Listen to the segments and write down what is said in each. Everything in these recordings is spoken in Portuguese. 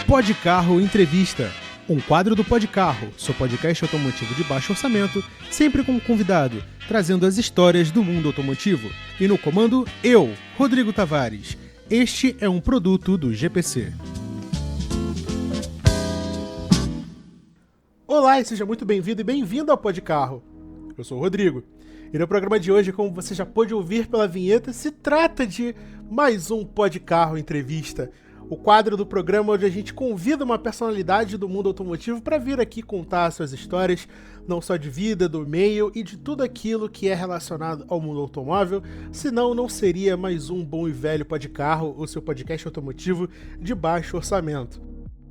Podcarro Entrevista, um quadro do Podcarro, seu podcast automotivo de baixo orçamento, sempre com um convidado, trazendo as histórias do mundo automotivo. E no comando, eu, Rodrigo Tavares. Este é um produto do GPC. Olá e seja muito bem-vindo e bem-vindo ao Podcarro. Eu sou o Rodrigo. E no programa de hoje, como você já pôde ouvir pela vinheta, se trata de mais um Podcarro Entrevista. O quadro do programa onde a gente convida uma personalidade do mundo automotivo para vir aqui contar suas histórias, não só de vida, do meio e de tudo aquilo que é relacionado ao mundo automóvel, senão não seria mais um bom e velho Podcarro, o seu podcast automotivo de baixo orçamento.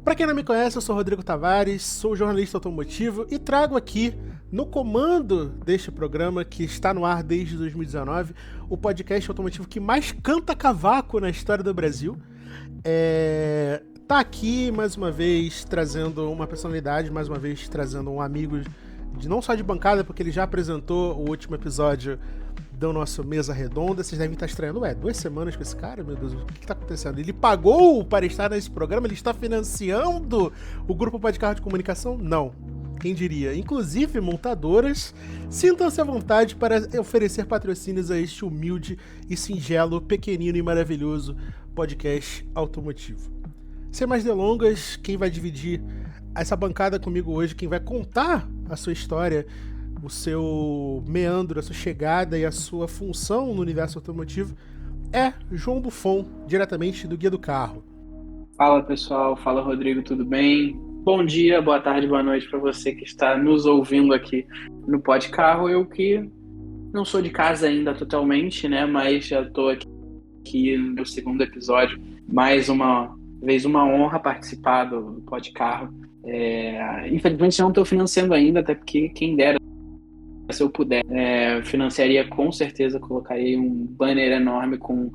Para quem não me conhece, eu sou Rodrigo Tavares, sou jornalista automotivo e trago aqui, no comando deste programa, que está no ar desde 2019, o podcast automotivo que mais canta cavaco na história do Brasil. Tá aqui mais uma vez trazendo uma personalidade, mais uma vez trazendo um amigo não só de bancada, porque ele já apresentou o último episódio do nosso Mesa Redonda. Vocês devem estar estranhando, 2 semanas com esse cara? Meu Deus, o que está acontecendo? Ele pagou para estar nesse programa? Ele está financiando o Grupo Podcarro de Comunicação? Não, quem diria? Inclusive, montadoras, sintam-se à vontade para oferecer patrocínios a este humilde e singelo, pequenino e maravilhoso podcast automotivo. Sem mais delongas, quem vai dividir essa bancada comigo hoje, quem vai contar a sua história, o seu meandro, a sua chegada e a sua função no universo automotivo, é João Buffon, diretamente do Guia do Carro. Fala pessoal, fala Rodrigo, tudo bem? Bom dia, boa tarde, boa noite para você que está nos ouvindo aqui no Podcarro. Eu que não sou de casa ainda totalmente, né, mas já estou aqui no meu segundo episódio. Mais uma vez uma honra participar do Podcarro. Infelizmente não estou financiando ainda, até porque quem dera, se eu puder, financiaria com certeza, colocaria um banner enorme com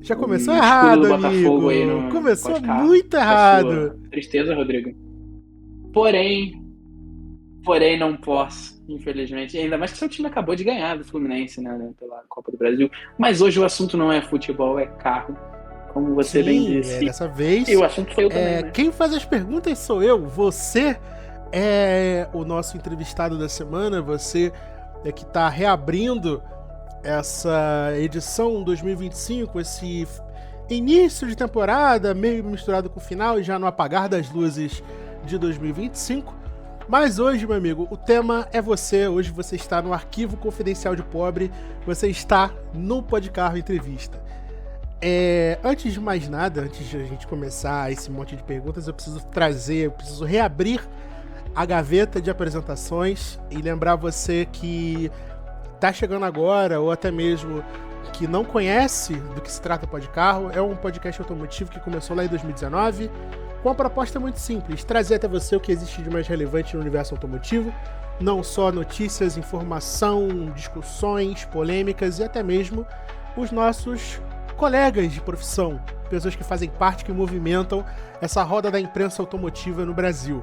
já começou errado, amigo. Aí no começou Podcarro. Muito errado. Tristeza, Rodrigo. Porém, não posso, infelizmente. Ainda mais que seu time acabou de ganhar do Fluminense, né, pela Copa do Brasil. Mas hoje o assunto não é futebol, é carro, como você bem disse. Dessa vez. E o assunto foi eu também, né? Quem faz as perguntas sou eu. Você é o nosso entrevistado da semana. Você é que está reabrindo essa edição 2025, esse início de temporada, meio misturado com o final e já no apagar das luzes de 2025. Mas hoje, meu amigo, o tema é você. Hoje você está no Arquivo Confidencial de Pobre, você está no Podcarro Entrevista. Antes de mais nada, antes de a gente começar esse monte de perguntas, eu preciso reabrir a gaveta de apresentações e lembrar você que tá chegando agora, ou até mesmo que não conhece do que se trata o Podcarro. É um podcast automotivo que começou lá em 2019, com uma proposta muito simples: trazer até você o que existe de mais relevante no universo automotivo, não só notícias, informação, discussões, polêmicas e até mesmo os nossos colegas de profissão, pessoas que fazem parte, que movimentam essa roda da imprensa automotiva no Brasil.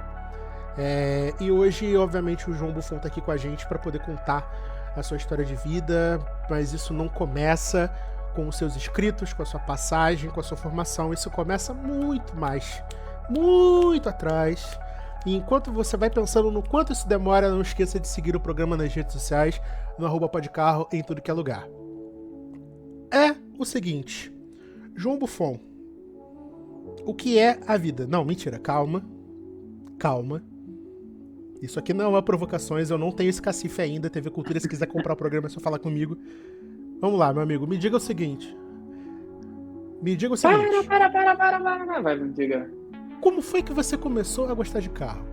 E hoje, obviamente, o João Buffon está aqui com a gente para poder contar a sua história de vida, mas isso não começa com os seus inscritos, com a sua passagem, com a sua formação. Isso começa muito atrás. E enquanto você vai pensando no quanto isso demora, não esqueça de seguir o programa nas redes sociais, no @podcarro, em tudo que é lugar. É o seguinte, João Buffon, o que é a vida? Não, mentira, calma. Isso aqui não é provocações, eu não tenho esse cacife ainda. TV Cultura, se quiser comprar o programa é só falar comigo. Vamos lá, meu amigo, me diga o seguinte. Para. Vai, me diga. Como foi que você começou a gostar de carro?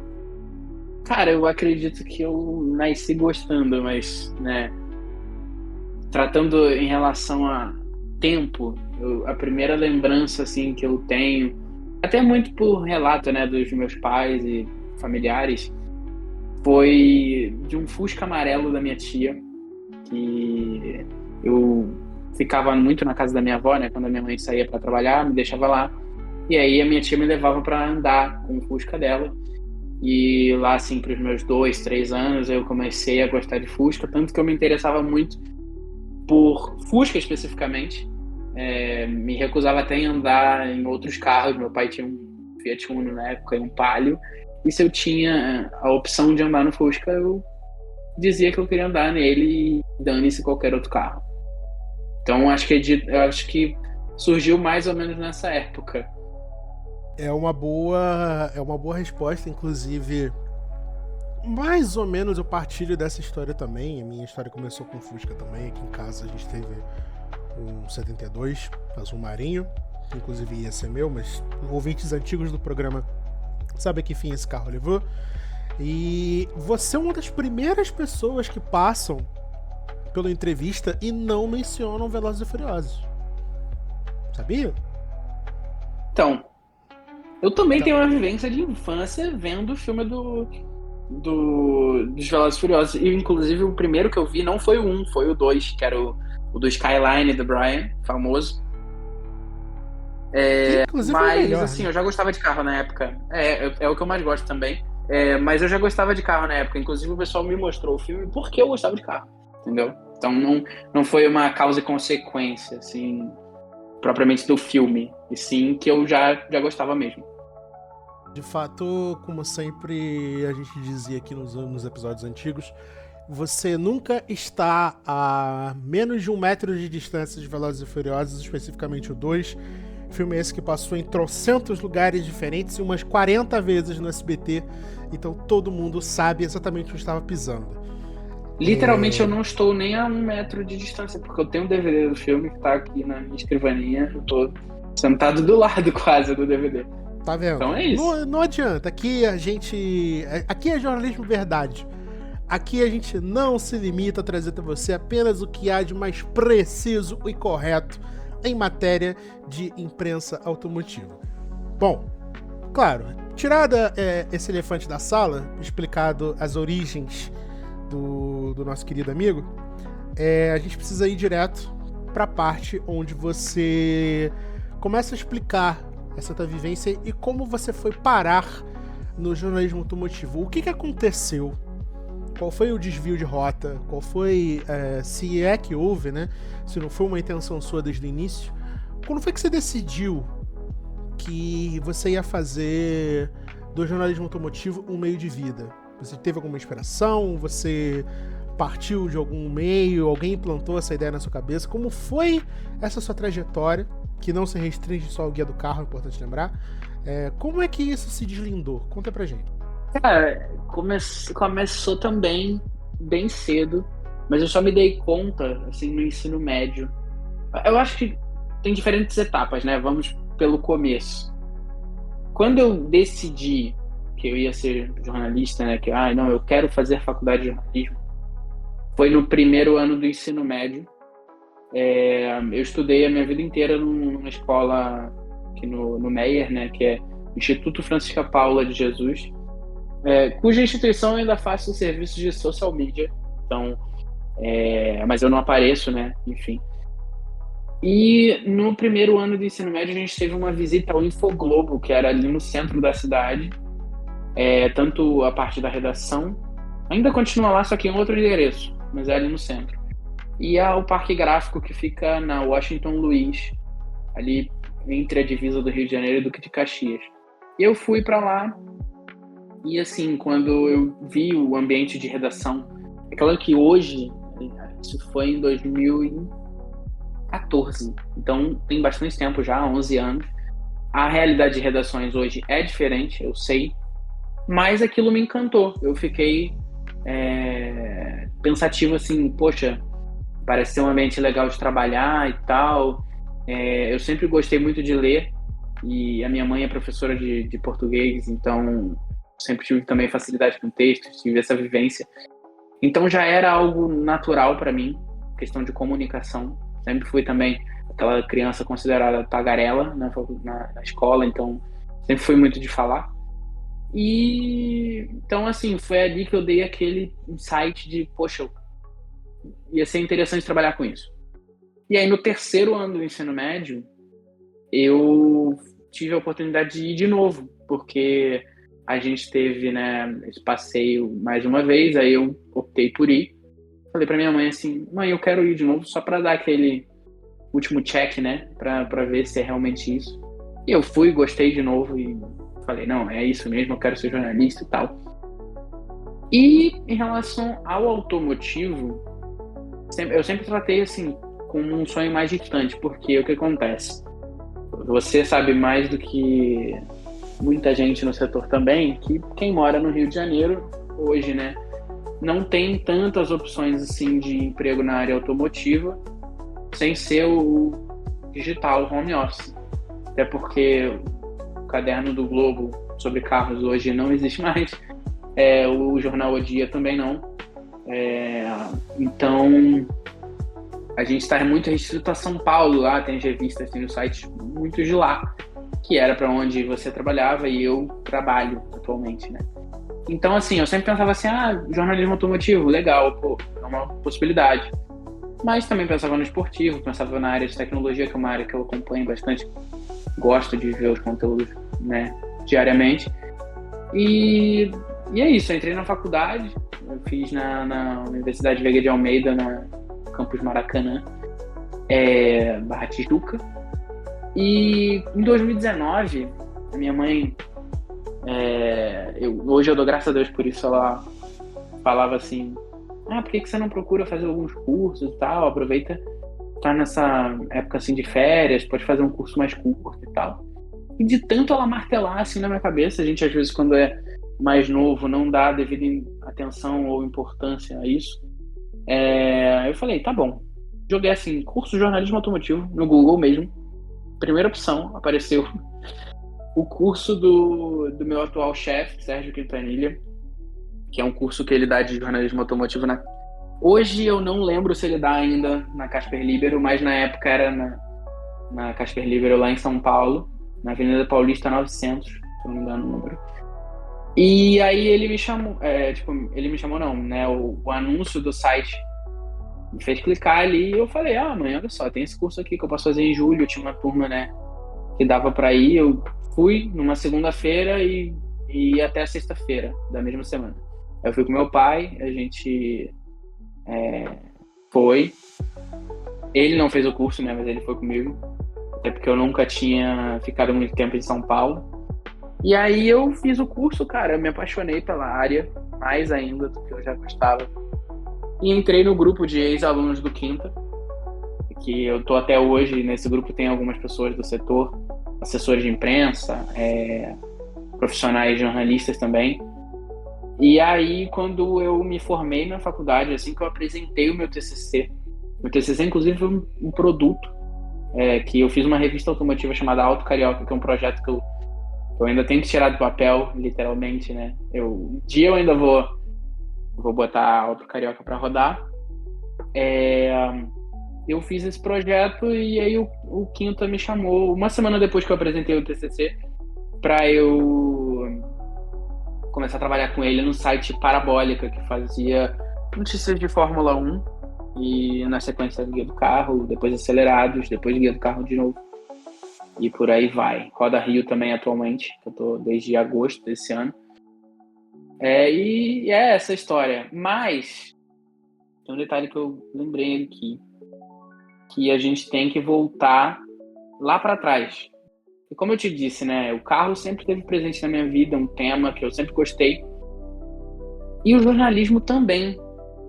Cara, eu acredito que eu nasci gostando, mas, né, tratando em relação a tempo, a primeira lembrança, assim, que eu tenho, até muito por relato, né, dos meus pais e familiares, foi de um Fusca amarelo da minha tia, que eu ficava muito na casa da minha avó, né, quando a minha mãe saía para trabalhar, me deixava lá, e aí a minha tia me levava para andar com o Fusca dela, E lá, assim, para os meus 2, 3 anos, eu comecei a gostar de Fusca, tanto que eu me interessava muito por Fusca especificamente. Me recusava até em andar em outros carros. Meu pai tinha um Fiat Uno na época e um Palio. E se eu tinha a opção de andar no Fusca, eu dizia que eu queria andar nele e dane-se qualquer outro carro. Então, eu acho que surgiu mais ou menos nessa época. É uma boa resposta, inclusive. Mais ou menos eu partilho dessa história também. A minha história começou com Fusca também. Aqui em casa a gente teve um 72, azul marinho, que inclusive ia ser meu, mas ouvintes antigos do programa sabem que fim esse carro levou. E você é uma das primeiras pessoas que passam pela entrevista e não mencionam Velozes e Furiosos. Sabia? Então, eu também Então, tenho uma vivência de infância vendo o filme dos Velozes e Furiosos. E, inclusive, o primeiro que eu vi não foi o 1, foi o 2, que era o do Skyline do Brian, famoso. que inclusive é o Mas, melhor, assim, né? eu já gostava de carro na época. É o que eu mais gosto também. Mas eu já gostava de carro na época. Inclusive, o pessoal me mostrou o filme porque eu gostava de carro, entendeu? Então, não foi uma causa e consequência, assim, propriamente do filme. E sim que eu já gostava mesmo. De fato, como sempre a gente dizia aqui nos episódios antigos, você nunca está a menos de 1 metro de distância de Velozes e Furiosos, especificamente o 2. Filme esse que passou em trocentos lugares diferentes e umas 40 vezes no SBT. Então todo mundo sabe exatamente onde estava pisando. Literalmente, eu não estou nem a 1 metro de distância, porque eu tenho um DVD do filme que tá aqui na minha escrivaninha. Eu tô sentado do lado quase do DVD. Tá vendo? Então é isso. Não adianta. Aqui a gente. Aqui é jornalismo verdade. Aqui a gente não se limita a trazer até você apenas o que há de mais preciso e correto em matéria de imprensa automotiva. Bom, claro, tirada esse elefante da sala, explicado as origens do nosso querido amigo, a gente precisa ir direto para a parte onde você começa a explicar essa tua vivência e como você foi parar no jornalismo automotivo. O que aconteceu? Qual foi o desvio de rota? Qual foi, se é que houve, né? Se não foi uma intenção sua desde o início. Quando foi que você decidiu que você ia fazer do jornalismo automotivo um meio de vida? Você teve alguma inspiração? Você partiu de algum meio? Alguém implantou essa ideia na sua cabeça? Como foi essa sua trajetória? Que não se restringe só ao guia do carro, é importante lembrar. Como é que isso se deslindou? Conta pra gente. Cara, começou também bem cedo, mas eu só me dei conta, assim, no ensino médio. Eu acho que tem diferentes etapas, né? Vamos pelo começo. Quando eu decidi que eu ia ser jornalista, né? Que, não, eu quero fazer faculdade de jornalismo, foi no primeiro ano do ensino médio. Eu estudei a minha vida inteira numa escola aqui no Meier, né? Que é Instituto Francisca Paula de Jesus. Cuja instituição ainda faz o serviço de social media, então, mas eu não apareço, né? Enfim. E no primeiro ano do ensino médio a gente teve uma visita ao Infoglobo, que era ali no centro da cidade, tanto a parte da redação, ainda continua lá, só que em outro endereço, mas é ali no centro. E ao Parque Gráfico, que fica na Washington Luiz, ali entre a divisa do Rio de Janeiro e Duque de Caxias. E eu fui para lá. E assim, quando eu vi o ambiente de redação, é claro que hoje, isso foi em 2014, então tem bastante tempo já, 11 anos. A realidade de redações hoje é diferente, eu sei, mas aquilo me encantou. Eu fiquei pensativo assim, poxa, parece ser um ambiente legal de trabalhar e tal. Eu sempre gostei muito de ler, e a minha mãe é professora de português, então sempre tive também facilidade com textos, tive essa vivência. Então já era algo natural para mim, questão de comunicação. Sempre fui também aquela criança considerada tagarela na escola, então sempre fui muito de falar. E então, assim, foi ali que eu dei aquele insight de, poxa, ia ser interessante trabalhar com isso. E aí, no terceiro ano do ensino médio, eu tive a oportunidade de ir de novo, porque a gente teve, né, esse passeio mais uma vez, aí eu optei por ir. Falei pra minha mãe assim, mãe, eu quero ir de novo só pra dar aquele último check, né, pra ver se é realmente isso. E eu fui, gostei de novo e falei, não, é isso mesmo, eu quero ser jornalista e tal. E em relação ao automotivo, eu sempre tratei assim, como um sonho mais distante, porque o que acontece? Você sabe mais do que muita gente no setor também, que quem mora no Rio de Janeiro hoje, né, não tem tantas opções assim de emprego na área automotiva sem ser o digital, o home office. Até porque o caderno do Globo sobre carros hoje não existe mais, o jornal O Dia também não. Então a gente está muito restrito a São Paulo, lá tem revistas, tem os sites muito de lá, que era para onde você trabalhava e eu trabalho atualmente, né? Então, assim, eu sempre pensava assim, jornalismo automotivo, legal, pô, é uma possibilidade. Mas também pensava no esportivo, pensava na área de tecnologia, que é uma área que eu acompanho bastante, gosto de ver os conteúdos, né, diariamente. E é isso, eu entrei na faculdade, eu fiz na Universidade Veiga de Almeida, na Campus Maracanã, Barra Tijuca. E em 2019, a minha mãe, hoje eu dou graças a Deus por isso, ela falava assim, por que você não procura fazer alguns cursos e tal, aproveita, tá nessa época assim de férias, pode fazer um curso mais curto e tal. E de tanto ela martelar assim na minha cabeça, a gente às vezes quando é mais novo não dá devida atenção ou importância a isso, eu falei, tá bom. Joguei assim, curso de jornalismo automotivo no Google mesmo. Primeira opção, apareceu o curso do meu atual chefe, Sérgio Quintanilha, que é um curso que ele dá de jornalismo automotivo Hoje eu não lembro se ele dá ainda na Casper Libero, mas na época era na Casper Libero lá em São Paulo, na Avenida Paulista 900, se não me engano o número. E aí ele me chamou, ele me chamou não, né, o anúncio do site me fez clicar ali e eu falei, mãe, olha só, tem esse curso aqui que eu posso fazer em julho, eu tinha uma turma, né, que dava pra ir, eu fui numa segunda-feira e ia até a sexta-feira da mesma semana. Eu fui com meu pai, a gente foi. Ele não fez o curso, né, mas ele foi comigo, até porque eu nunca tinha ficado muito tempo em São Paulo. E aí eu fiz o curso, cara, eu me apaixonei pela área, mais ainda do que eu já gostava. E entrei no grupo de ex-alunos do Quinta, que eu tô até hoje. Nesse grupo tem algumas pessoas do setor, assessores de imprensa, profissionais jornalistas também. E aí, quando eu me formei na faculdade, assim que eu apresentei o meu TCC inclusive foi um produto, que eu fiz uma revista automotiva chamada Auto Carioca, que é um projeto que eu ainda tenho que tirar do papel, literalmente, né? Um dia eu ainda vou botar a Auto Carioca para rodar. Eu fiz esse projeto e aí o Quinta me chamou, uma semana depois que eu apresentei o TCC, para eu começar a trabalhar com ele no site Parabólica, que fazia notícias de Fórmula 1 e na sequência Guia do Carro, depois Acelerados, depois Guia do Carro de novo. E por aí vai. Roda Rio também atualmente, que eu tô desde agosto desse ano. E é essa história. Mas tem um detalhe que eu lembrei aqui, que a gente tem que voltar lá para trás. E como eu te disse, né, o carro sempre esteve presente na minha vida, um tema que eu sempre gostei. E o jornalismo também.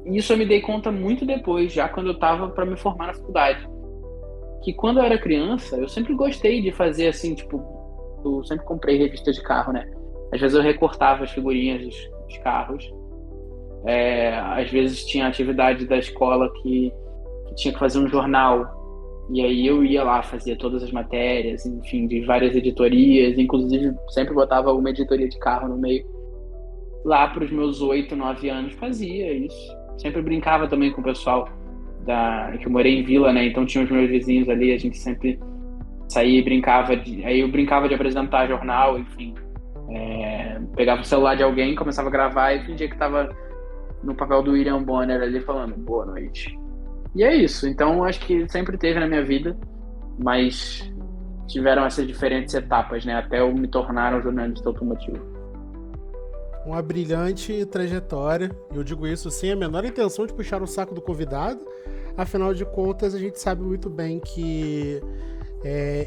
E isso eu me dei conta muito depois, já quando eu estava para me formar na faculdade. Que quando eu era criança, eu sempre gostei de fazer assim, tipo, eu sempre comprei revistas de carro, né? Às vezes eu recortava as figurinhas dos carros. Às vezes tinha atividade da escola que tinha que fazer um jornal. E aí eu ia lá, fazia todas as matérias, enfim, de várias editorias, inclusive sempre botava uma editoria de carro no meio. Lá para os meus 8, 9 anos fazia isso. Sempre brincava também com o pessoal que eu morei em vila, né? Então tinha os meus vizinhos ali, a gente sempre saía e brincava aí eu brincava de apresentar jornal, enfim. Pegava o celular de alguém, começava a gravar e fingia que estava no papel do William Bonner ali falando boa noite. E é isso, então acho que sempre teve na minha vida, mas tiveram essas diferentes etapas, né, até eu me tornar um jornalista automotivo. uma brilhante trajetória. E eu digo isso sem a menor intenção de puxar o saco do convidado. Afinal de contas, a gente sabe muito bem que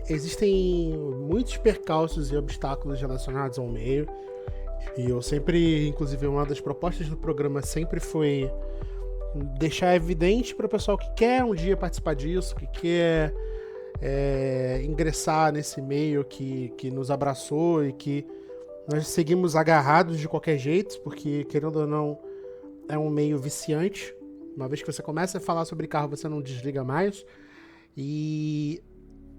existem muitos percalços e obstáculos relacionados ao meio. E eu sempre, inclusive, uma das propostas do programa sempre foi deixar evidente para o pessoal que quer um dia participar disso, que quer ingressar nesse meio que nos abraçou e que nós seguimos agarrados de qualquer jeito, porque, querendo ou não, é um meio viciante. Uma vez que você começa a falar sobre carro, você não desliga mais. E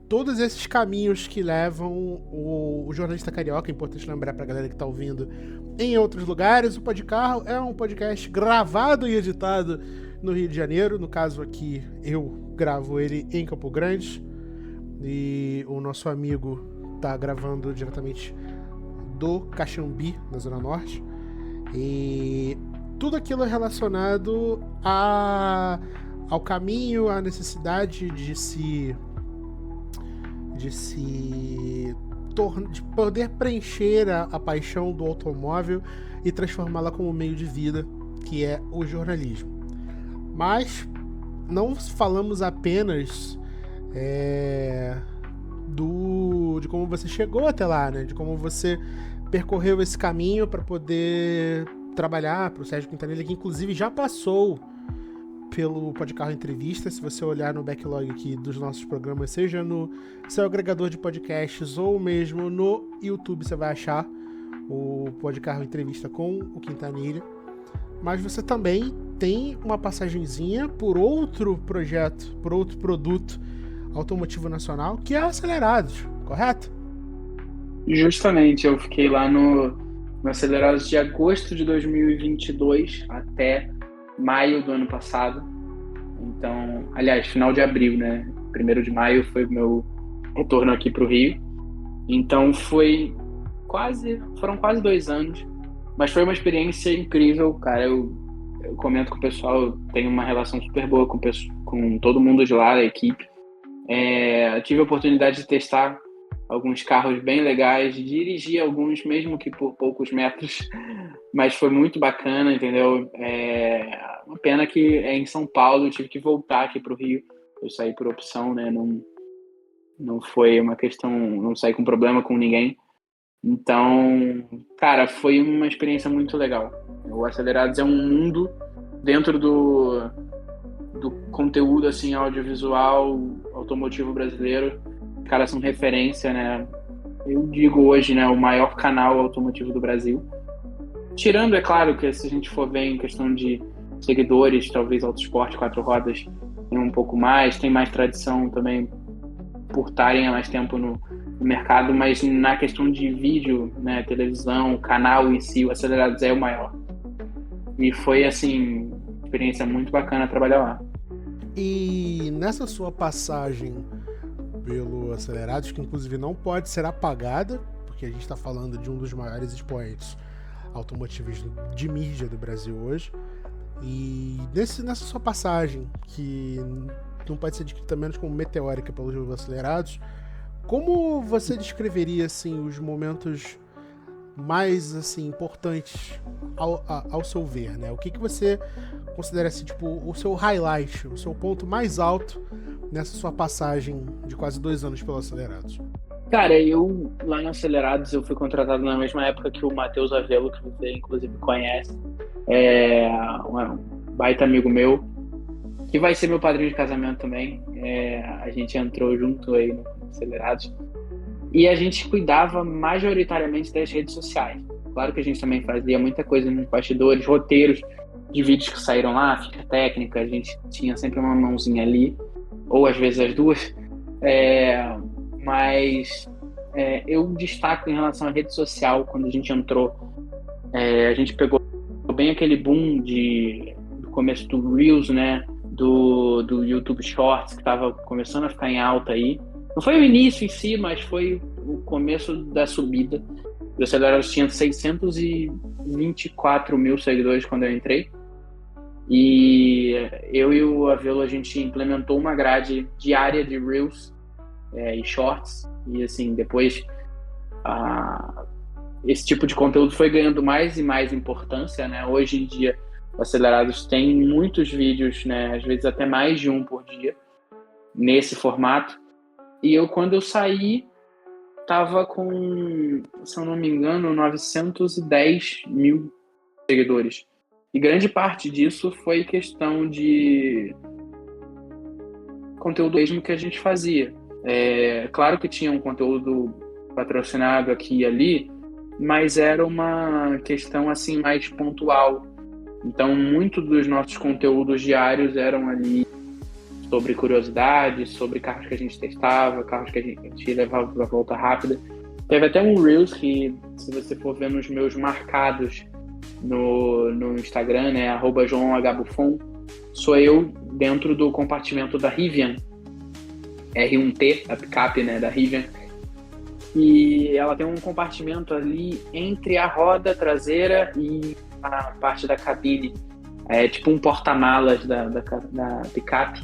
todos esses caminhos que levam o jornalista carioca, é importante lembrar pra galera que tá ouvindo em outros lugares, o Podcarro é um podcast gravado e editado no Rio de Janeiro. No caso aqui, eu gravo ele em Campo Grande e o nosso amigo tá gravando diretamente do Caxambi, na Zona Norte. E tudo aquilo é relacionado ao caminho, à necessidade de poder preencher a paixão do automóvel e transformá-la como meio de vida, que é o jornalismo. Mas não falamos apenas de como você chegou até lá, né? De como você percorreu esse caminho para poder trabalhar para o Sérgio Quintanilha, que inclusive já passou pelo Podcarro Entrevista. Se você olhar no backlog aqui dos nossos programas, seja no seu agregador de podcasts ou mesmo no YouTube, você vai achar o Podcarro Entrevista com o Quintanilha. Mas você também tem uma passagenzinha por outro projeto, por outro produto automotivo nacional, que é Acelerados, correto? Justamente, eu fiquei lá no Acelerados de agosto de 2022 até maio do ano passado. Então, aliás, final de abril, né? 1º de maio foi o meu retorno aqui para o Rio. Então foram quase 2 anos, mas foi uma experiência incrível, cara. Eu comento com o pessoal, eu tenho uma relação super boa com todo mundo de lá, da equipe. Eu tive a oportunidade de testar alguns carros bem legais, de dirigir alguns, mesmo que por poucos metros, mas foi muito bacana, entendeu? Uma pena que é em São Paulo, eu tive que voltar aqui para o Rio. Eu saí por opção, né? Não foi uma questão, não saí com problema com ninguém. Então, cara, foi uma experiência muito legal. O Acelerados é um mundo dentro do conteúdo assim, audiovisual, automotivo brasileiro. Os caras são referência, né? Eu digo hoje, né, o maior canal automotivo do Brasil. Tirando, é claro, que se a gente for ver em questão de seguidores, talvez Autosport 4 rodas tem um pouco mais, tem mais tradição também por estarem há mais tempo no mercado, mas na questão de vídeo, né, televisão, canal em si, o Acelerados é o maior. E foi, assim, experiência muito bacana trabalhar lá. E nessa sua passagem pelo Acelerados, que inclusive não pode ser apagada, porque a gente está falando de um dos maiores expoentes automotivos de mídia do Brasil hoje, e nessa sua passagem, que não pode ser descrita menos como meteórica pelos Acelerados, como você descreveria assim, os momentos mais assim, importantes ao seu ver, né? O que você considera assim, tipo, o seu highlight, o seu ponto mais alto nessa sua passagem de quase 2 anos pelo Acelerados? Cara, eu lá no Acelerados eu fui contratado na mesma época que o Matheus Avelo, que você inclusive conhece, um baita amigo meu, que vai ser meu padrinho de casamento também. A gente entrou junto aí no Acelerados e a gente cuidava majoritariamente das redes sociais. Claro que a gente também fazia muita coisa nos bastidores, roteiros de vídeos que saíram lá, ficha técnica, a gente tinha sempre uma mãozinha ali, ou às vezes as duas. Mas eu destaco em relação à rede social, quando a gente entrou, a gente pegou bem aquele boom do começo do Reels, né, do YouTube Shorts, que estava começando a ficar em alta aí. Não foi o início em si, mas foi o começo da subida. O Acelerados tinha 624 mil seguidores quando eu entrei. E eu e o Avelo, a gente implementou uma grade diária de Reels e Shorts. E assim, depois esse tipo de conteúdo foi ganhando mais e mais importância, né? Hoje em dia, o Acelerados tem muitos vídeos, né? Às vezes até mais de um por dia, nesse formato. E eu, quando eu saí, tava com, se eu não me engano, 910 mil seguidores. E grande parte disso foi questão de conteúdo mesmo que a gente fazia. Claro que tinha um conteúdo patrocinado aqui e ali, mas era uma questão assim mais pontual. Então, muito dos nossos conteúdos diários eram ali sobre curiosidades, sobre carros que a gente testava, carros que a gente levava para volta rápida. Teve até um Reels que, se você for ver nos meus marcados no Instagram, né, @JoãoHBuffon, sou eu dentro do compartimento da Rivian R1T, a picape, né, da Rivian. E ela tem um compartimento ali entre a roda traseira e a parte da cabine. É tipo um porta-malas da picape.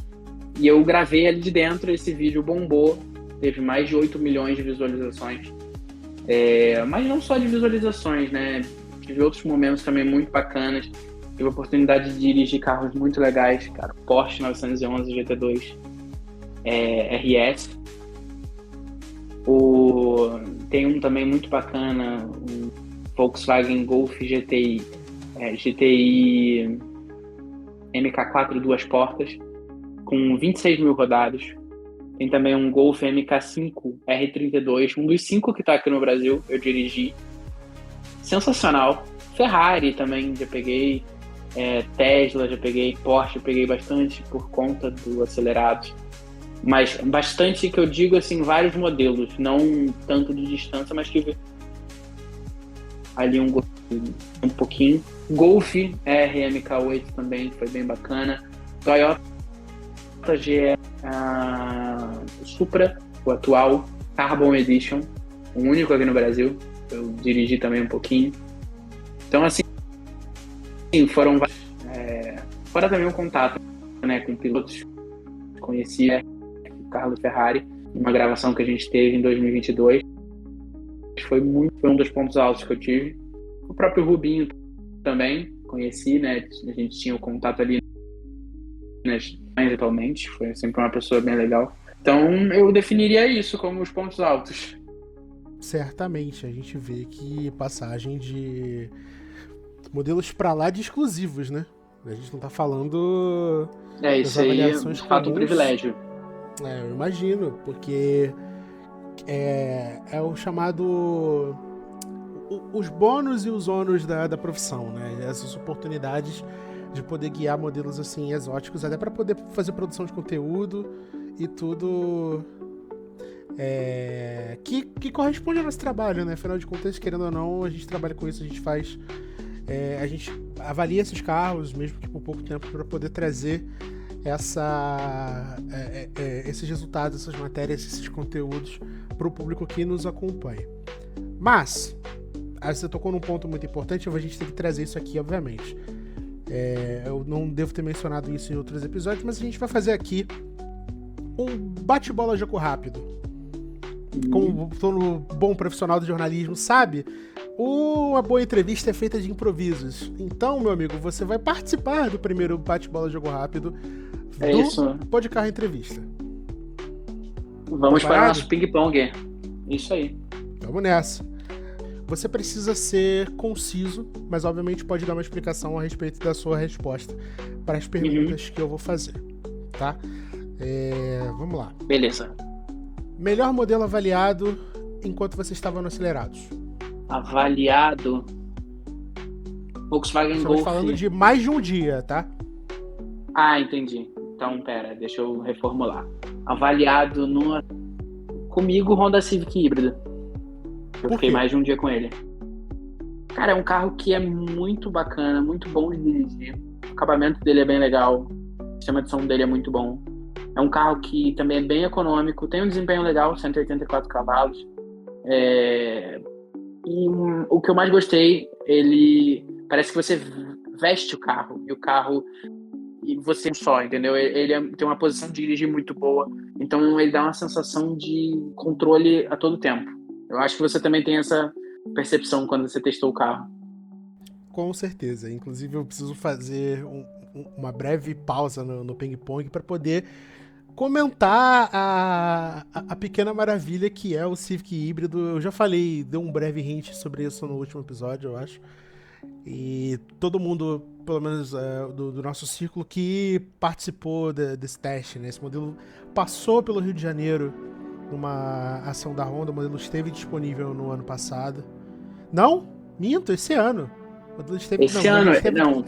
E eu gravei ali de dentro, esse vídeo bombou, teve mais de 8 milhões de visualizações. Mas não só de visualizações, né? Tive outros momentos também muito bacanas. Tive a oportunidade de dirigir carros muito legais, cara. Porsche 911 GT2 RS. Tem um também muito bacana, um Volkswagen Golf GTI MK4 duas portas, com 26 mil rodados. Tem também um Golf MK5 R32, um dos 5 que está aqui no Brasil, eu dirigi. Sensacional. Ferrari também já peguei, Tesla já peguei, Porsche já peguei bastante por conta do Acelerados. Mas bastante que eu digo, assim, vários modelos, não tanto de distância, mas que ali um pouquinho. Golf RMK8 também foi bem bacana. Toyota GR Supra, o atual Carbon Edition, o único aqui no Brasil. Eu dirigi também um pouquinho. Então, assim, foram fora também um contato, né, com pilotos. Conheci o Carlos Ferrari, uma gravação que a gente teve em 2022. Foi um dos pontos altos que eu tive. O próprio Rubinho também conheci, né? A gente tinha o contato ali atualmente. Foi sempre uma pessoa bem legal. Então, eu definiria isso como os pontos altos. Certamente, a gente vê que passagem de modelos pra lá de exclusivos, né? A gente não tá falando isso aí é de fato um privilégio. Eu imagino, porque é o chamado os bônus e os ônus da profissão, né? Essas oportunidades de poder guiar modelos assim exóticos, até para poder fazer produção de conteúdo e tudo que corresponde ao nosso trabalho, né? Afinal de contas, querendo ou não, a gente trabalha com isso, a gente faz, a gente avalia esses carros, mesmo que por pouco tempo, para poder trazer esses resultados, essas matérias, esses conteúdos para o público que nos acompanha. Mas você tocou num ponto muito importante, a gente tem que trazer isso aqui, obviamente. Eu não devo ter mencionado isso em outros episódios, mas a gente vai fazer aqui um bate-bola jogo rápido. Como todo bom profissional do jornalismo sabe, uma boa entrevista é feita de improvisos. Então, meu amigo, você vai participar do primeiro bate-bola jogo rápido do Podcarro Entrevista. Vamos para o nosso ping-pong. Isso aí. Vamos nessa. Você precisa ser conciso, mas obviamente pode dar uma explicação a respeito da sua resposta para as perguntas que eu vou fazer, tá? Vamos lá. Beleza. Melhor modelo avaliado enquanto você estava no Acelerados? Avaliado? Volkswagen Golf. Estamos falando de mais de um dia, tá? Entendi. Então, pera, deixa eu reformular. Avaliado comigo, Honda Civic híbrido. Eu fiquei mais de um dia com ele. Cara, é um carro que é muito bacana, muito bom de dirigir. O acabamento dele é bem legal. O sistema de som dele é muito bom. É um carro que também é bem econômico. Tem um desempenho legal, 184 cavalos. E o que eu mais gostei, ele parece que você veste o carro. E o carro... E você só, entendeu? Ele tem uma posição de dirigir muito boa. Então ele dá uma sensação de controle a todo tempo. Eu acho que você também tem essa percepção quando você testou o carro? Com certeza. Inclusive, eu preciso fazer uma breve pausa no ping-pong para poder comentar a pequena maravilha que é o Civic híbrido. Eu já falei, dei um breve hint sobre isso no último episódio, eu acho. E todo mundo, pelo menos do nosso círculo, que participou desse teste, né? Esse modelo passou pelo Rio de Janeiro numa ação da Honda. O modelo esteve disponível no ano passado. Não? Minto, esse ano. O modelo esteve... Esse ano, não.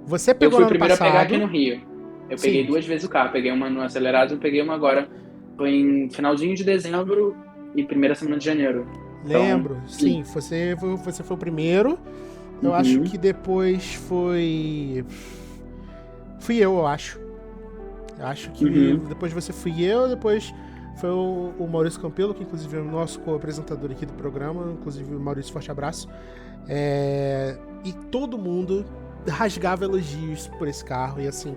Você Eu pegou fui no o ano primeiro passado. a pegar aqui no Rio. Eu Sim. peguei 2 vezes o carro. Peguei uma no acelerado e peguei uma agora. Foi em finalzinho de dezembro e primeira semana de janeiro. Lembro, Então, sim. Você foi o primeiro. Eu acho que depois foi... Fui eu acho. Eu acho que depois você fui eu, depois foi o Maurício Campelo, que inclusive é o nosso co-apresentador aqui do programa. Inclusive, Maurício, forte abraço. E todo mundo rasgava elogios por esse carro. E assim,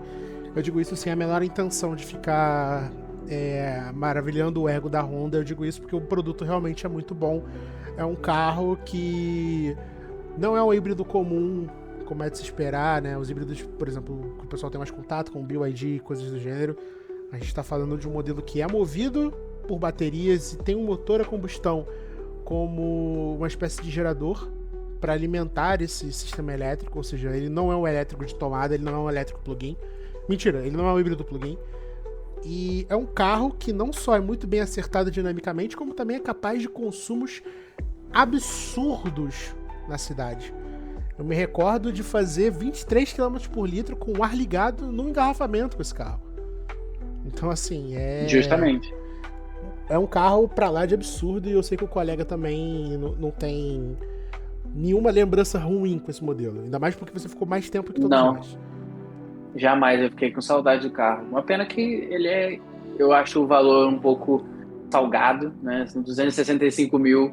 eu digo isso sem a menor intenção de ficar maravilhando o ego da Honda. Eu digo isso porque o produto realmente é muito bom. É um carro que não é um híbrido comum, como é de se esperar, né? Os híbridos, por exemplo, que o pessoal tem mais contato com o BYD e coisas do gênero. A gente está falando de um modelo que é movido por baterias e tem um motor a combustão como uma espécie de gerador para alimentar esse sistema elétrico, ou seja, ele não é um elétrico de tomada, ele não é um elétrico plug-in. Mentira, ele não é um híbrido plug-in. E é um carro que não só é muito bem acertado dinamicamente, como também é capaz de consumos absurdos na cidade. Eu me recordo de fazer 23 km por litro com o ar ligado no engarrafamento com esse carro. Então, assim, Justamente. É um carro pra lá de absurdo, e eu sei que o colega também não tem nenhuma lembrança ruim com esse modelo. Ainda mais porque você ficou mais tempo que todos nós. Jamais, eu fiquei com saudade do carro. Uma pena que ele eu acho o valor um pouco salgado, né? São R$265 mil,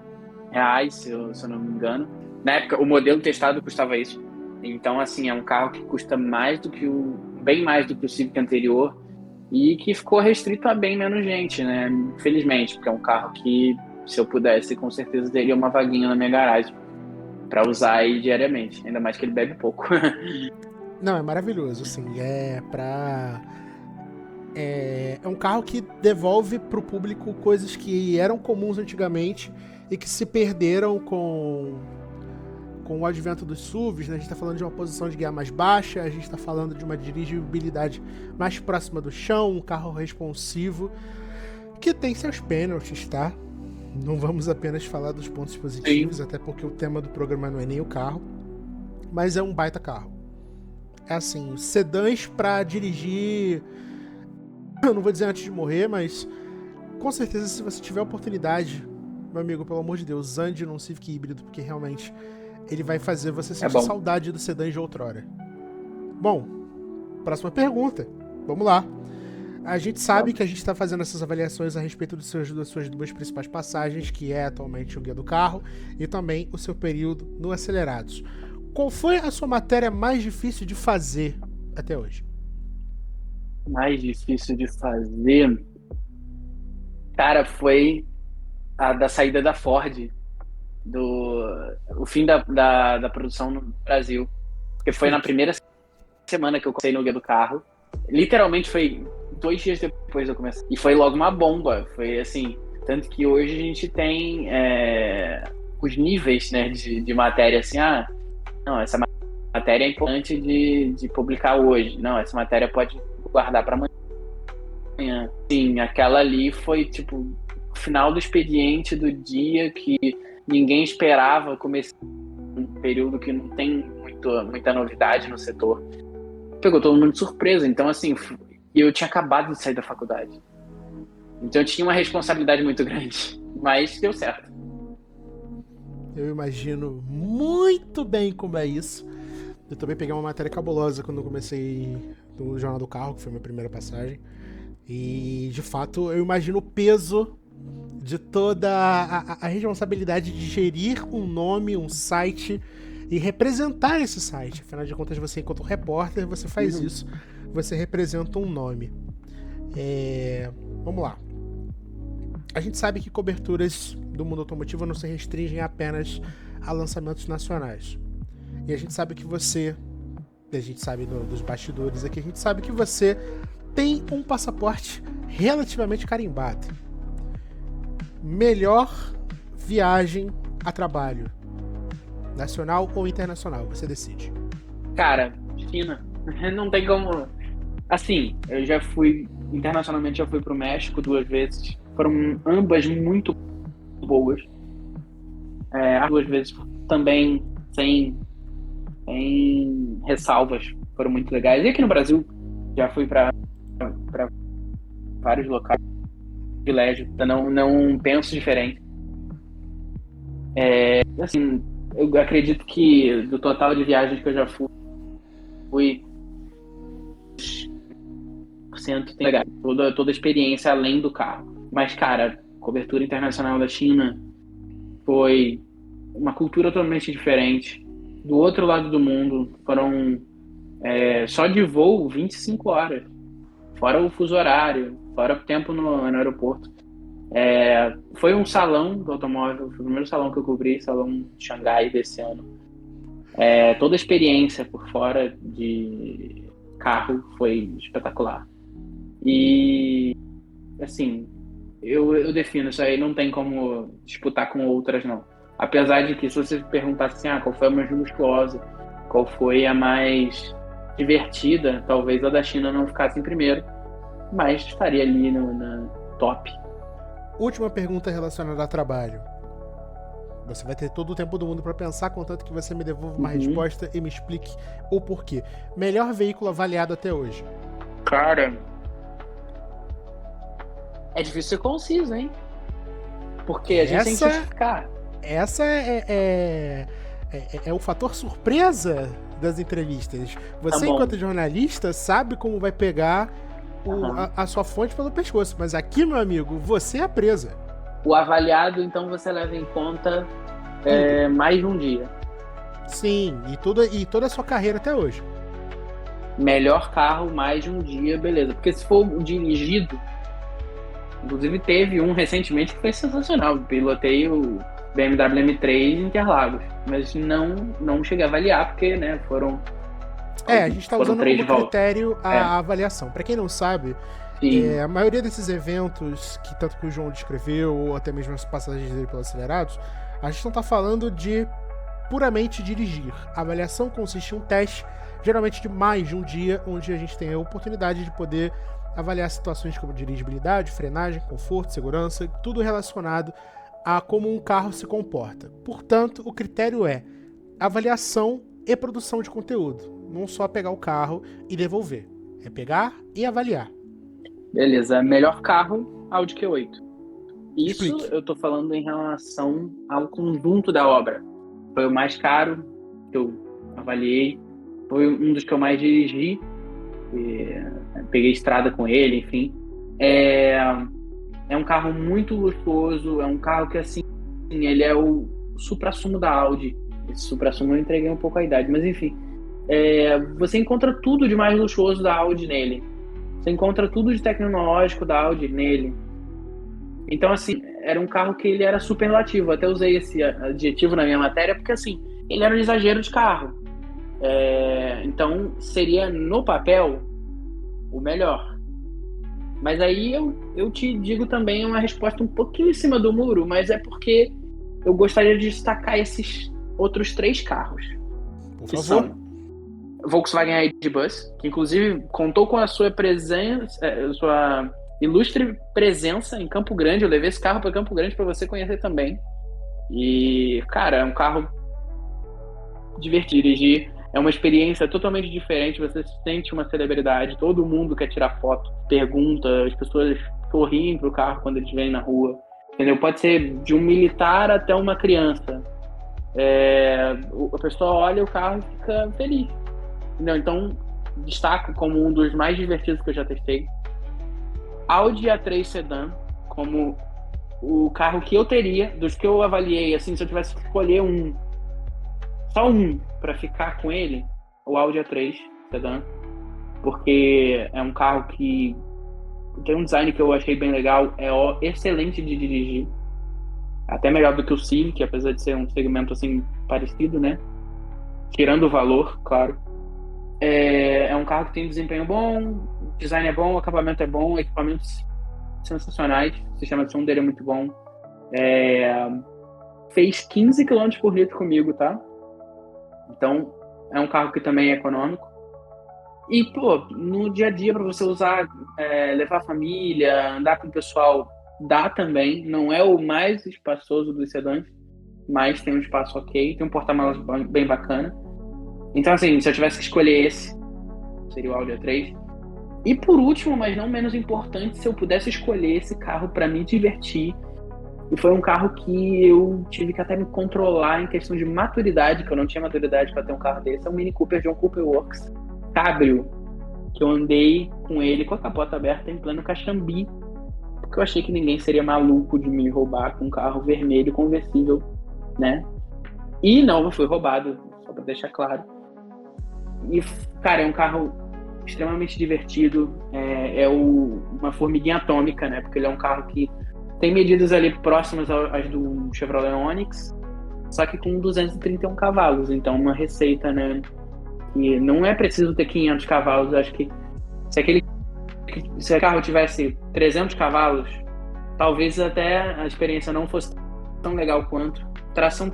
se eu não me engano. Na época, o modelo testado custava isso. Então, assim, é um carro que custa bem mais do que o Civic anterior e que ficou restrito a bem menos gente, né? Infelizmente, porque é um carro que, se eu pudesse, com certeza teria uma vaguinha na minha garagem para usar aí diariamente. Ainda mais que ele bebe pouco. Não, é maravilhoso, assim. É um carro que devolve pro público coisas que eram comuns antigamente e que se perderam com o advento dos SUVs, né? A gente tá falando de uma posição de guia mais baixa, a gente tá falando de uma dirigibilidade mais próxima do chão, um carro responsivo, que tem seus pênaltis, tá? Não vamos apenas falar dos pontos positivos, até porque o tema do programa não é nem o carro, mas é um baita carro. É assim, sedãs pra dirigir, eu não vou dizer antes de morrer, mas com certeza, se você tiver oportunidade, meu amigo, pelo amor de Deus, ande num Civic híbrido, porque realmente ele vai fazer você sentir saudade do sedã de outrora. Bom, próxima pergunta. Vamos lá. A gente sabe que a gente está fazendo essas avaliações a respeito das suas 2 principais passagens, que é atualmente o guia do carro e também o seu período no acelerados. Qual foi a sua matéria mais difícil de fazer até hoje? Mais difícil de fazer? Cara, foi a da saída da Ford, o fim da produção no Brasil. Porque foi na primeira semana que eu comecei no guia do carro. Literalmente foi 2 dias depois de eu começar. E foi logo uma bomba. Foi assim, tanto que hoje a gente tem os níveis, né, de matéria, assim, não, essa matéria é importante de publicar hoje. Não, essa matéria pode guardar para amanhã. Sim, aquela ali foi tipo o final do expediente do dia que ninguém esperava, começar um período que não tem muita novidade no setor. Pegou todo mundo de surpresa. Então, assim, eu tinha acabado de sair da faculdade. Então eu tinha uma responsabilidade muito grande, mas deu certo. Eu imagino muito bem como é isso. Eu também peguei uma matéria cabulosa quando eu comecei no Jornal do Carro, que foi a minha primeira passagem. E, de fato, eu imagino o peso de toda a responsabilidade de gerir um nome, um site e representar esse site. Afinal de contas, você, enquanto repórter, você faz isso. Você representa um nome. Vamos lá. A gente sabe que coberturas do mundo automotivo não se restringem apenas a lançamentos nacionais. E a gente sabe que você, a gente sabe dos bastidores aqui, a gente sabe que você tem um passaporte relativamente carimbado. Melhor viagem a trabalho, nacional ou internacional, você decide. Cara, China, não tem como. Assim, eu já fui, internacionalmente já fui pro México 2 vezes. Foram ambas muito boas. As 2 vezes também sem ressalvas, foram muito legais. E aqui no Brasil, já fui para vários locais. Privilégio, então não penso diferente. Assim, eu acredito que do total de viagens que eu já fui 100% tem legal, toda a experiência além do carro. Mas, cara, cobertura internacional da China foi uma cultura totalmente diferente. Do outro lado do mundo, foram só de voo 25 horas. Fora o fuso horário, fora o tempo no aeroporto. Foi um salão do automóvel, foi o primeiro salão que eu cobri, salão de Xangai desse ano. Toda a experiência por fora de carro foi espetacular. E, assim, eu defino isso aí, não tem como disputar com outras, não. Apesar de que, se você perguntasse assim, qual foi a mais luxuosa, qual foi a mais divertida, talvez a da China não ficasse em primeiro, mas estaria ali na top. Última pergunta relacionada a trabalho. Você vai ter todo o tempo do mundo para pensar, contanto que você me devolva uma resposta e me explique o porquê. Melhor veículo avaliado até hoje? Cara, é difícil ser conciso, hein? Porque a gente tem que justificar. Essa é o fator surpresa das entrevistas. Você, enquanto jornalista, sabe como vai pegar a sua fonte pelo pescoço. Mas aqui, meu amigo, você é a presa. O avaliado, então, você leva em conta mais de um dia. Sim, e toda a sua carreira até hoje. Melhor carro, mais de um dia, beleza. Porque se for dirigido, inclusive teve um recentemente que foi sensacional. Pilotei o BMW M3 Interlagos, mas não cheguei a avaliar porque, né, foram... a gente está usando como critério a avaliação. Para quem não sabe, a maioria desses eventos, que tanto que o João descreveu, ou até mesmo as passagens dele pelos acelerados, a gente não está falando de puramente dirigir. A avaliação consiste em um teste, geralmente de mais de um dia, onde a gente tem a oportunidade de poder avaliar situações como dirigibilidade, frenagem, conforto, segurança, tudo relacionado a como um carro se comporta. Portanto, o critério é avaliação e produção de conteúdo. Não só pegar o carro e devolver. É pegar e avaliar. Beleza. Melhor carro, Audi Q8. Isso Explique. eu tô falando em relação ao conjunto da obra. Foi o mais caro que eu avaliei. Foi um dos que eu mais dirigi. Peguei estrada com ele, enfim. É um carro muito luxuoso. É um carro que, assim, ele é o suprassumo da Audi. Esse suprassumo eu entreguei um pouco a idade, mas enfim. Você encontra tudo de mais luxuoso da Audi nele. Você encontra tudo de tecnológico da Audi nele. Então, assim, era um carro que ele era superlativo. Até usei esse adjetivo na minha matéria, porque, assim, ele era um exagero de carro. Então, seria, no papel, o melhor. Mas aí eu te digo também uma resposta um pouquinho em cima do muro, mas é porque eu gostaria de destacar esses outros 3 carros. Por que favor. São Volkswagen ID.Buzz, que inclusive contou com a sua presença, sua ilustre presença em Campo Grande. Eu levei esse carro para Campo Grande para você conhecer também. E, cara, é um carro divertido de dirigir. É uma experiência totalmente diferente. Você se sente uma celebridade. Todo mundo quer tirar foto, pergunta. As pessoas sorriem pro carro quando eles vêm na rua. Entendeu? Pode ser de um militar até uma criança. A pessoa olha o carro e fica feliz. Entendeu? Então, destaco como um dos mais divertidos que eu já testei. Audi A3 Sedan, como o carro que eu teria, dos que eu avaliei, assim, se eu tivesse que escolher só um para ficar com ele, o Audi A3 Sedan, porque é um carro que tem um design que eu achei bem legal, excelente de dirigir, até melhor do que o Civic, apesar de ser um segmento assim parecido, né? Tirando o valor, claro. É um carro que tem desempenho bom, o design é bom, o acabamento é bom, equipamentos sensacionais, o sistema de som dele é muito bom. Fez 15 km por litro comigo, tá? Então, é um carro que também é econômico. E, pô, no dia a dia, para você usar, levar a família, andar com o pessoal, dá também. Não é o mais espaçoso dos sedãs, mas tem um espaço ok, tem um porta-malas bem bacana. Então, assim, se eu tivesse que escolher esse, seria o Audi A3. E por último, mas não menos importante, se eu pudesse escolher esse carro para me divertir, e foi um carro que eu tive que até me controlar em questão de maturidade, que eu não tinha maturidade para ter um carro desse, é o Mini Cooper John Cooper Works Cabrio, que eu andei com ele com a capota aberta em pleno Caxambi, porque eu achei que ninguém seria maluco de me roubar com um carro vermelho conversível, né? E não foi roubado, só para deixar claro. E, cara, é um carro extremamente divertido, uma formiguinha atômica, né? Porque ele é um carro que tem medidas ali próximas às do Chevrolet Onix, só que com 231 cavalos, então uma receita, né? E não é preciso ter 500 cavalos, acho que se o carro tivesse 300 cavalos, talvez até a experiência não fosse tão legal quanto. Tração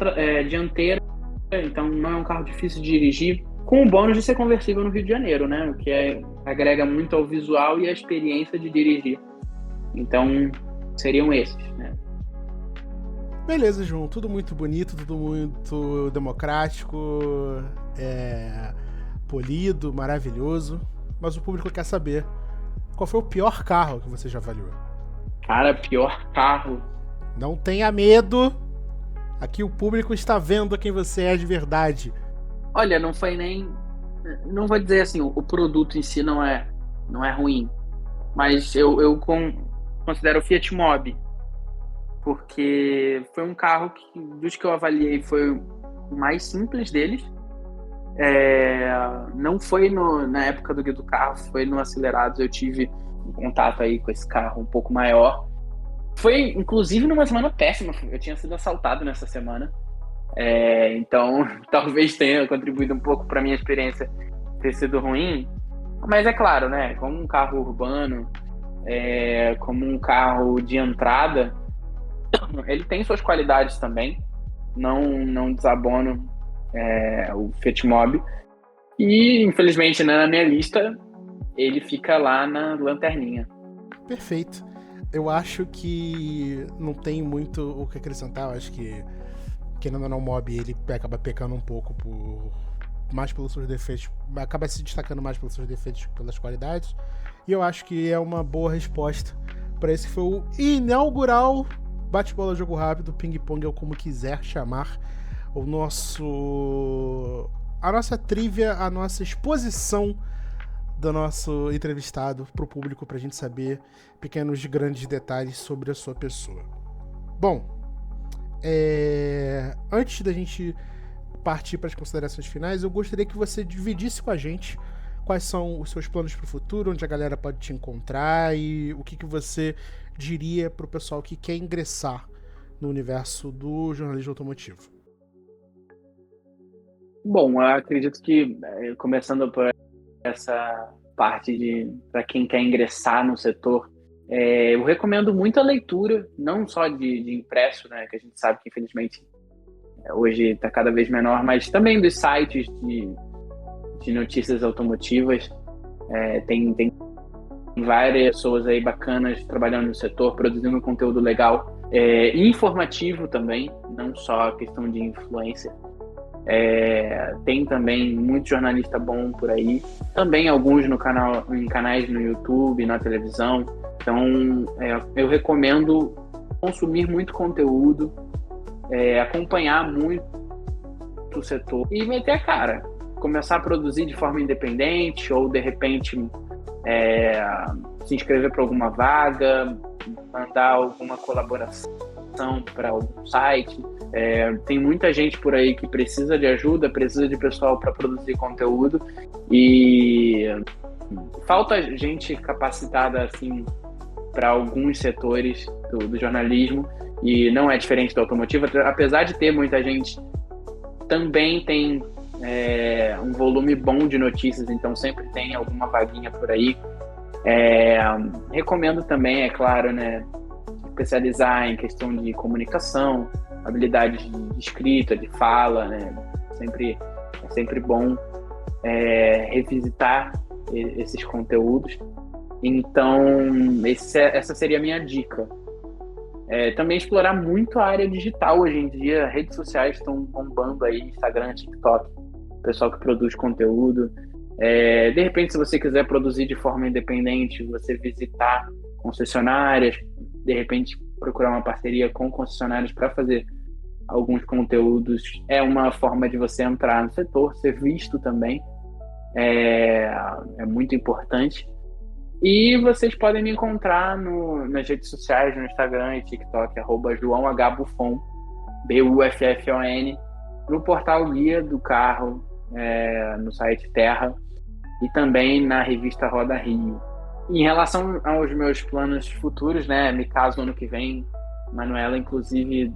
dianteira, então não é um carro difícil de dirigir, com o bônus de ser conversível no Rio de Janeiro, né? O que agrega muito ao visual e à experiência de dirigir. Então, seriam esses, né? Beleza, João. Tudo muito bonito, tudo muito democrático, polido, maravilhoso. Mas o público quer saber qual foi o pior carro que você já avaliou. Cara, pior carro. Não tenha medo. Aqui o público está vendo quem você é de verdade. Olha, não foi nem... Não vou dizer assim, o produto em si não é ruim. Mas eu considero o Fiat Mobi. Porque foi um carro que, dos que eu avaliei, foi o mais simples deles. Não foi na época do Guia do Carro, foi no Acelerados. Eu tive um contato aí com esse carro um pouco maior. Foi, inclusive, numa semana péssima. Eu tinha sido assaltado nessa semana. Então, talvez tenha contribuído um pouco para minha experiência ter sido ruim. Mas é claro, né? Como um carro urbano, como um carro de entrada, ele tem suas qualidades também. Não desabono o Fiat Mobi. E, infelizmente, né, na minha lista, ele fica lá na lanterninha. Perfeito. Eu acho que não tem muito o que acrescentar. Eu acho que, querendo ou não, o Mobi, ele acaba pecando um pouco mais pelos seus defeitos, acaba se destacando mais pelos seus defeitos que pelas qualidades. E eu acho que é uma boa resposta para esse que foi o inaugural bate-bola jogo rápido, ping-pong, ou como quiser chamar, a nossa trivia, a nossa exposição do nosso entrevistado para o público, para a gente saber pequenos e grandes detalhes sobre a sua pessoa. Bom, antes da gente partir para as considerações finais, eu gostaria que você dividisse com a gente quais são os seus planos para o futuro, onde a galera pode te encontrar e o que você diria para o pessoal que quer ingressar no universo do jornalismo automotivo. Bom, eu acredito que, começando por essa parte para quem quer ingressar no setor, eu recomendo muito a leitura, não só de impresso, né, que a gente sabe que infelizmente hoje está cada vez menor, mas também dos sites de notícias automotivas. Tem várias pessoas aí bacanas trabalhando no setor, produzindo conteúdo legal, informativo também, não só a questão de influência. Tem também muito jornalista bom por aí, também alguns em canais no YouTube, na televisão. Então eu recomendo consumir muito conteúdo, acompanhar muito o setor e meter a cara, começar a produzir de forma independente, ou de repente se inscrever para alguma vaga, mandar alguma colaboração para algum site. Tem muita gente por aí que precisa de ajuda, precisa de pessoal para produzir conteúdo, e falta gente capacitada assim para alguns setores do jornalismo, e não é diferente do automotivo, apesar de ter muita gente, também tem um volume bom de notícias, então sempre tem alguma vaguinha por aí. Recomendo também, é claro, né, especializar em questão de comunicação, habilidades de escrita, de fala, né? É sempre bom revisitar esses conteúdos. Então, essa seria a minha dica. Também explorar muito a área digital hoje em dia. Redes sociais estão bombando aí, Instagram, TikTok, pessoal que produz conteúdo. De repente, se você quiser produzir de forma independente, você visitar concessionárias, de repente procurar uma parceria com concessionárias para fazer alguns conteúdos, é uma forma de você entrar no setor, ser visto também, é muito importante. E vocês podem me encontrar nas redes sociais, no Instagram e TikTok, @JoãoHBuffon, BUFFON, no portal Guia do Carro, no site Terra, e também na revista Roda Rio. Em relação aos meus planos futuros, né, me caso ano que vem, Manuela, inclusive,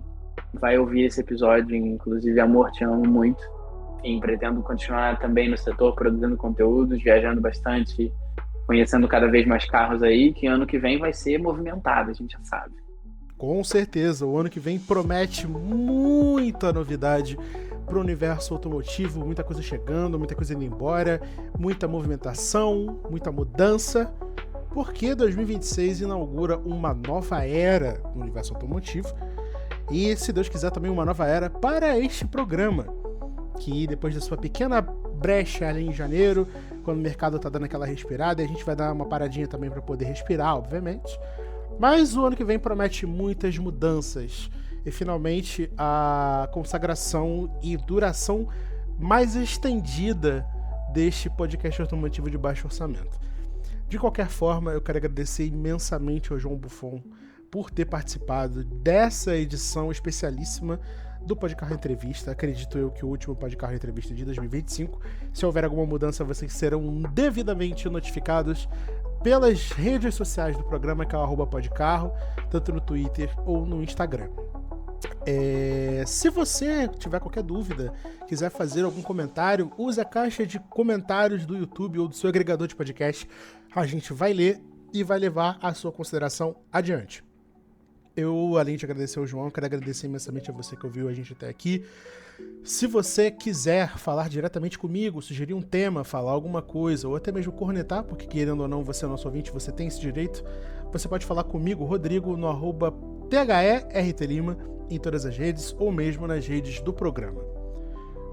vai ouvir esse episódio, inclusive, amor, te amo muito. Enfim, pretendo continuar também no setor, produzindo conteúdos, viajando bastante, conhecendo cada vez mais carros aí, que ano que vem vai ser movimentado, a gente já sabe. Com certeza, o ano que vem promete muita novidade para o universo automotivo, muita coisa chegando, muita coisa indo embora, muita movimentação, muita mudança, porque 2026 inaugura uma nova era no universo automotivo e, se Deus quiser, também uma nova era para este programa, que depois da sua pequena brecha ali em janeiro, quando o mercado tá dando aquela respirada, e a gente vai dar uma paradinha também para poder respirar, obviamente. Mas o ano que vem promete muitas mudanças e finalmente a consagração e duração mais estendida deste podcast automotivo de baixo orçamento. De qualquer forma, eu quero agradecer imensamente ao João Buffon por ter participado dessa edição especialíssima do Podcarro Entrevista. Acredito eu que o último Podcarro Entrevista de 2025. Se houver alguma mudança, vocês serão devidamente notificados pelas redes sociais do programa, que é o @podcarro, tanto no Twitter ou no Instagram. Se você tiver qualquer dúvida, quiser fazer algum comentário, use a caixa de comentários do YouTube ou do seu agregador de podcast. A gente vai ler e vai levar a sua consideração adiante. Eu, além de agradecer ao João, quero agradecer imensamente a você que ouviu a gente até aqui. Se você quiser falar diretamente comigo, sugerir um tema, falar alguma coisa, ou até mesmo cornetar, porque querendo ou não, você é nosso ouvinte, você tem esse direito, você pode falar comigo, Rodrigo, no @THERTLima, em todas as redes, ou mesmo nas redes do programa.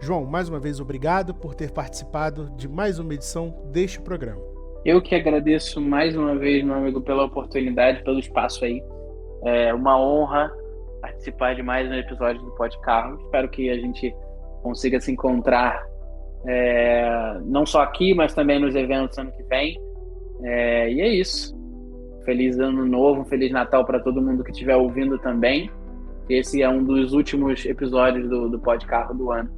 João, mais uma vez, obrigado por ter participado de mais uma edição deste programa. Eu que agradeço mais uma vez, meu amigo, pela oportunidade, pelo espaço aí. É uma honra participar de mais um episódio do Podcarro. Espero que a gente consiga se encontrar não só aqui, mas também nos eventos ano que vem. E é isso. Feliz Ano Novo, um Feliz Natal para todo mundo que estiver ouvindo também. Esse é um dos últimos episódios do Podcarro do ano.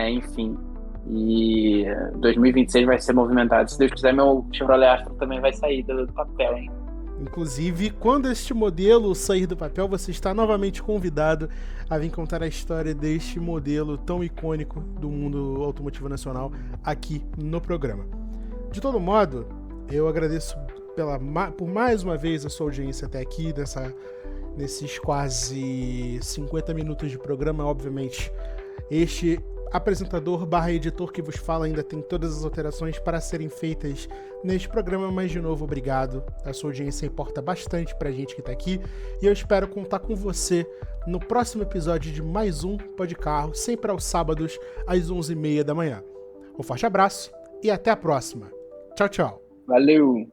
Enfim. E 2026 vai ser movimentado. Se Deus quiser, meu Chevrolet Astra também vai sair do papel, hein? Inclusive, quando este modelo sair do papel, você está novamente convidado a vir contar a história deste modelo tão icônico do mundo automotivo nacional aqui no programa. De todo modo, eu agradeço por mais uma vez a sua audiência até aqui, nesses quase 50 minutos de programa. Obviamente, este apresentador / editor que vos fala ainda tem todas as alterações para serem feitas neste programa, mas de novo, obrigado. A sua audiência importa bastante pra gente que tá aqui, e eu espero contar com você no próximo episódio de mais um Podcarro, sempre aos sábados, às 11h30 da manhã. Um forte abraço e até a próxima. Tchau, tchau. Valeu!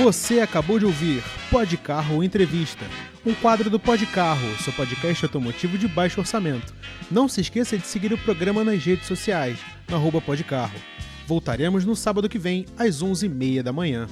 Você acabou de ouvir Podcarro Entrevista, um quadro do Podcarro, seu podcast automotivo de baixo orçamento. Não se esqueça de seguir o programa nas redes sociais, no @podcarro. Voltaremos no sábado que vem, às 11h30 da manhã.